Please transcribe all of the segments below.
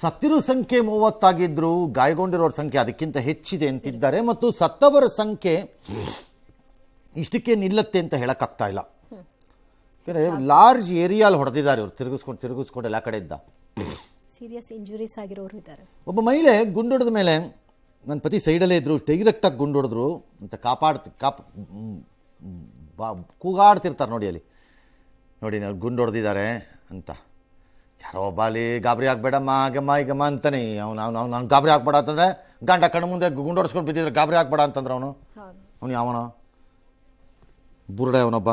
ಸತ್ತಿರೋ ಸಂಖ್ಯೆ 30 ಆಗಿದ್ರು, ಗಾಯಗೊಂಡಿರೋರ ಸಂಖ್ಯೆ ಅದಕ್ಕಿಂತ ಹೆಚ್ಚಿದೆ ಅಂತಿದ್ದಾರೆ. ಮತ್ತು ಸತ್ತವರ ಸಂಖ್ಯೆ ಇಷ್ಟಕ್ಕೆ ನಿಲ್ಲುತ್ತೆ ಅಂತ ಹೇಳಕ್ಕಾಗ್ತಾ ಇಲ್ಲ. ಲಾರ್ಜ್ ಏರಿಯಾಲ್ ಹೊಡೆದಿದ್ದಾರೆ ಇವರು, ತಿರುಗಿಸ್ಕೊಂಡು ಎಲ್ಲ ಕಡೆ ಇದ್ದ. ಸೀರಿಯಸ್ ಇಂಜುರೀಸ್ ಆಗಿರೋರು ಇದ್ದಾರೆ. ಒಬ್ಬ ಮಹಿಳೆ ಗುಂಡೊಡೆದ ಮೇಲೆ ನನ್ನ ಪತಿ ಸೈಡಲ್ಲೇ ಇದ್ರು, ಡೈರೆಕ್ಟಾಗಿ ಗುಂಡೊಡೆದ್ರು ಅಂತ ಕೂಗಾಡ್ತಿರ್ತಾರೆ ನೋಡಿ. ಅಲ್ಲಿ ನೋಡಿ ನಾವು ಗುಂಡೊಡೆದಿದ್ದಾರೆ ಅಂತ. ಯಾರೋ ಒಬ್ಬ ಅಲ್ಲಿ ಗಾಬರಿ ಆಗ್ಬೇಡಮ್ಮ ಗಮ್ಮ ಅಂತಾನೆ. ಅವ್ನು ಗಾಬರಿ ಆಗ್ಬೇಡ ಅಂತಂದ್ರೆ ಗಂಡ ಕಣ್ಣು ಮುಂದೆ ಗುಂಡೊಡಿಸ್ಕೊಂಡು ಬಿದ್ದಿದ್ರೆ ಗಾಬರಿ ಆಗ್ಬೇಡ ಅಂತಂದ್ರೆ ಅವನು ಯಾವನ ಬುರುಡೆ ಅವನೊಬ್ಬ.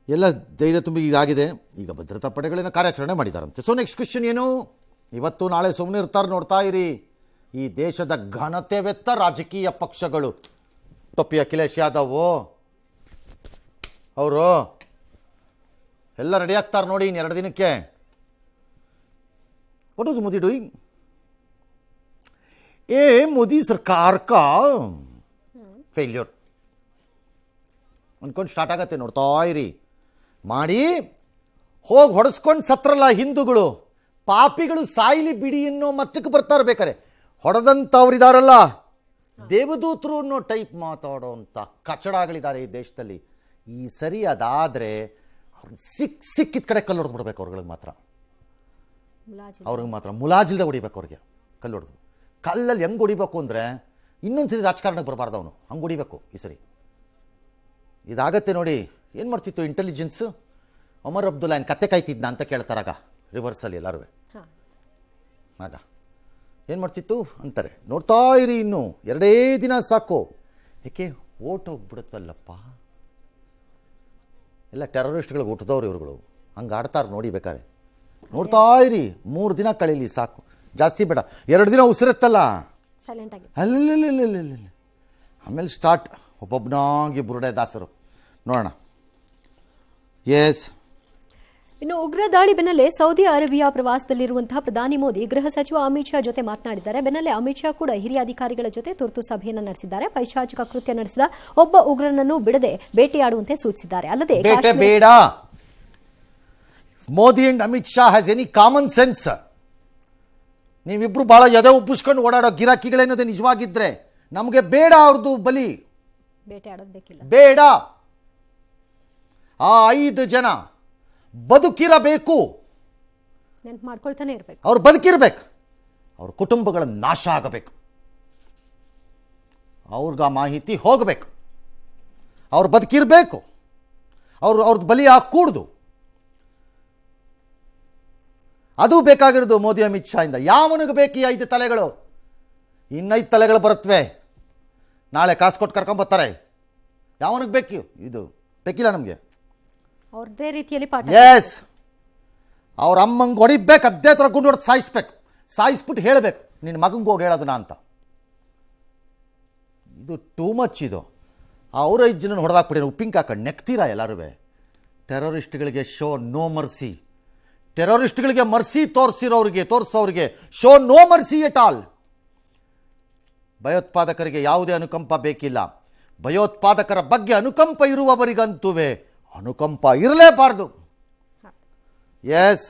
ಎಲ್ಲ ಧೈರ್ಯ ತುಂಬಿ ಇದಾಗಿದೆ. ಈಗ ಭದ್ರತಾ ಪಡೆಗಳಿನ ಕಾರ್ಯಾಚರಣೆ ಮಾಡಿದಾರಂತೆ. ಸೊ ನೆಕ್ಸ್ಟ್ ಕ್ವೆಶ್ಚನ್ ಏನು? ಇವತ್ತು ನಾಳೆ ಸುಮ್ಮನೆ ಇರ್ತಾರೆ, ನೋಡ್ತಾ ಇರಿ. ಈ ದೇಶದ ಘನತೆವೆತ್ತ ರಾಜಕೀಯ ಪಕ್ಷಗಳು, ಟೊಪ್ಪಿ ಅಖಿಲೇಶ್ ಯಾದವ್ ಅವರು ಎಲ್ಲ ರೆಡಿ ಆಗ್ತಾರೆ ನೋಡಿ ಇನ್ನು 2 ದಿನಕ್ಕೆ. What was Modi doing? Modi सरकार का फेल्ಯೂರ್ ಅನ್ಕೊಂಡು ಸ್ಟಾರ್ಟ್ ಆಗತ್ತೆ. ನೋಡ್ತಾ ಇರಿ. ಮಾಡಿ ಹೋಗಿ ಹೊಡೆಸ್ಕೊಂಡು ಸತ್ರಲ್ಲ ಹಿಂದೂಗಳು, ಪಾಪಿಗಳು ಸಾಯಿಲಿ ಬಿಡಿ ಅನ್ನೋ ಮಟ್ಟಕ್ಕೆ ಬರ್ತಾರೆ. ಬೇಕಾರೆ ಹೊಡೆದಂಥವ್ರಿದಾರಲ್ಲ ದೇವದೂತರು ಅನ್ನೋ ಟೈಪ್ ಮಾತಾಡೋವಂಥ ಕಚಡಗಳಿದ್ದಾರೆ ಈ ದೇಶದಲ್ಲಿ. ಈ ಸರಿ ಅದಾದರೆ ಅವ್ರನ್ನ ಸಿಕ್ಕಿದ ಕಡೆ ಕಲ್ಲು ಹೊಡೆದು ಬಿಡ್ಬೇಕು. ಅವ್ರಿಗೆ ಮಾತ್ರ ಮುಲಾಜಿಲ್ದೆ ಹೊಡಿಬೇಕು. ಅವ್ರಿಗೆ ಕಲ್ಲು ಹೊಡೆದು ಕಲ್ಲಲ್ಲಿ ಹೆಂಗೆ ಹೊಡಿಬೇಕು ಅಂದರೆ ಇನ್ನೊಂದು ಸರಿ ರಾಜಕಾರಣಕ್ಕೆ ಬರಬಾರ್ದು. ಅವನು ಹಂಗೆ ಹೊಡಿಬೇಕು ಈ ಸರಿ. ಇದಾಗತ್ತೆ ನೋಡಿ. ಏನು ಮಾಡ್ತಿತ್ತು ಇಂಟೆಲಿಜೆನ್ಸ್? ಒಮರ್ ಅಬ್ದುಲ್ಲಾ ಏನು ಕತ್ತೆ ಕಾಯ್ತಿದ್ನ ಅಂತ ಕೇಳ್ತಾರಾಗ ರಿವರ್ಸಲ್ಲಿ ಎಲ್ಲರೂ. ಆಗ ಏನು ಮಾಡ್ತಿತ್ತು ಅಂತಾರೆ. ನೋಡ್ತಾ ಇರಿ, ಇನ್ನು 2 ದಿನ ಸಾಕು. ಏಕೆ ಓಟ್ ಹೋಗ್ಬಿಡುತ್ತಲ್ಲಪ್ಪ. ಎಲ್ಲ ಟೆರರಿಸ್ಟ್ಗಳಿಗೆ ಹುಟ್ಟಿದವ್ರು ಇವ್ರುಗಳು. ಹಂಗೆ ಆಡ್ತಾರೆ ನೋಡಿ. ಬೇಕಾರೆ ನೋಡ್ತಾ ಇರಿ. 3 ದಿನ ಕಳೀಲಿ ಸಾಕು, ಜಾಸ್ತಿ ಬೇಡ. 2 ದಿನ ಉಸಿರತ್ತಲ್ಲ ಅಲ್ಲ, ಆಮೇಲೆ ಸ್ಟಾರ್ಟ್ ಒಬ್ಬೊಬ್ಬನಾಗಿ ಬುರುಡೆ ದಾಸರು. ನೋಡೋಣ. ಎಸ್. ಇನ್ನು ಉಗ್ರ ದಾಳಿ ಬೆನ್ನಲ್ಲೇ ಸೌದಿ ಅರೇಬಿಯಾ ಪ್ರವಾಸದಲ್ಲಿರುವಂತಹ ಪ್ರಧಾನಿ ಮೋದಿ ಗೃಹ ಸಚಿವ ಅಮಿತ್ ಶಾ ಜೊತೆ ಮಾತನಾಡಿದ್ದಾರೆ. ಬೆನ್ನಲ್ಲೇ ಅಮಿತ್ ಶಾ ಕೂಡ ಹಿರಿಯ ಅಧಿಕಾರಿಗಳ ಜೊತೆ ತುರ್ತು ಸಭೆಯನ್ನು ನಡೆಸಿದ್ದಾರೆ. ಪೈಶಾಚಿಕ ಕೃತ್ಯ ನಡೆಸಿದ ಒಬ್ಬ ಉಗ್ರನನ್ನು ಬಿಡದೆ ಬೇಟೆಯಾಡುವಂತೆ ಸೂಚಿಸಿದ್ದಾರೆ. ಅಲ್ಲದೆ ಬೇಡ, Modi and Amit Shah has any common sense? ನೀವಿಬ್ರು ಬಹಳ ಎದೆ ಉಬ್ಬಿಸ್ಕೊಂಡು ಓಡಾಡೋ ಗಿರಾಕಿಗಳೇನದೆ ನಿಜವಾಗಿದ್ರೆ ನಮಗೆ ಬೇಡ ಅವ್ರದ್ದು ಬಲಿ. ಬೇಟೆಯಾಡೋದು ಬೇಕಿಲ್ಲ, ಬೇಡ. ಆ 5 ಜನ ಬದುಕಿರಬೇಕು, ನೆನಪು ಮಾಡ್ಕೊಳ್ತಾನೆ ಇರಬೇಕು. ಅವ್ರು ಬದುಕಿರ್ಬೇಕು, ಅವ್ರ ಕುಟುಂಬಗಳ ನಾಶ ಆಗಬೇಕು, ಅವ್ರಿಗೆ ಆ ಮಾಹಿತಿ ಹೋಗಬೇಕು, ಅವ್ರು ಬದುಕಿರಬೇಕು, ಅವ್ರದ್ದು ಬಲಿ ಆಗಕೂಡ್ದು. ಅದು ಬೇಕಾಗಿರೋದು ಮೋದಿ ಅಮಿತ್ ಶಾ ಇಂದ. ಯಾವನಿಗೆ ಬೇಕು ಈ 5 ತಲೆಗಳು? ಇನ್ನು 5 ತಲೆಗಳು ಬರುತ್ತವೆ. ನಾಳೆ ಕಾಸು ಕೊಟ್ಟು ಕರ್ಕೊಂಬರ್ತಾರೆ. ಯಾವನಿಗೆ ಬೇಕು ಇದು? ಬೇಕಿಲ್ಲ ನಮಗೆ. ಅವ್ರದ್ದೇ ರೀತಿಯಲ್ಲಿ ಪಾಠ. ಎಸ್, ಅವ್ರ ಅಮ್ಮಂಗೆ ಹೊಡಿಬೇಕು, ಅದೇ ಥರ ಗುಂಡು ಹೊಡೆದು ಸಾಯಿಸ್ಬೇಕು. ಸಾಯಿಸ್ಬಿಟ್ಟು ಹೇಳಬೇಕು ನಿನ್ನ ಮಗಂಗೆ ಹೋಗಿ ಹೇಳೋದನ್ನ ಅಂತ. ಇದು ಟೂ ಮಚ್. ಇದು ಅವ್ರ 5 ಜನ ಹೊಡೆದಾಕ್ಬಿಟ್ಟಿರೋ ಉಪ್ಪಿಂಗ್ ಹಾಕೊಂಡು ನೆಕ್ತೀರಾ ಎಲ್ಲರೂ. ಟೆರರಿಸ್ಟ್ಗಳಿಗೆ ಶೋ ನೋ ಮರ್ಸಿ. ಟೆರರಿಸ್ಟ್ಗಳಿಗೆ ಮರ್ಸಿ ತೋರಿಸೋರಿಗೆ show no mercy at all. ಭಯೋತ್ಪಾದಕರಿಗೆ ಯಾವುದೇ ಅನುಕಂಪ ಬೇಕಿಲ್ಲ. ಭಯೋತ್ಪಾದಕರ ಬಗ್ಗೆ ಅನುಕಂಪ ಇರುವವರಿಗಂತೂ ಅನುಕಂಪ ಇರಲೇಬಾರ್ದು. ಎಸ್.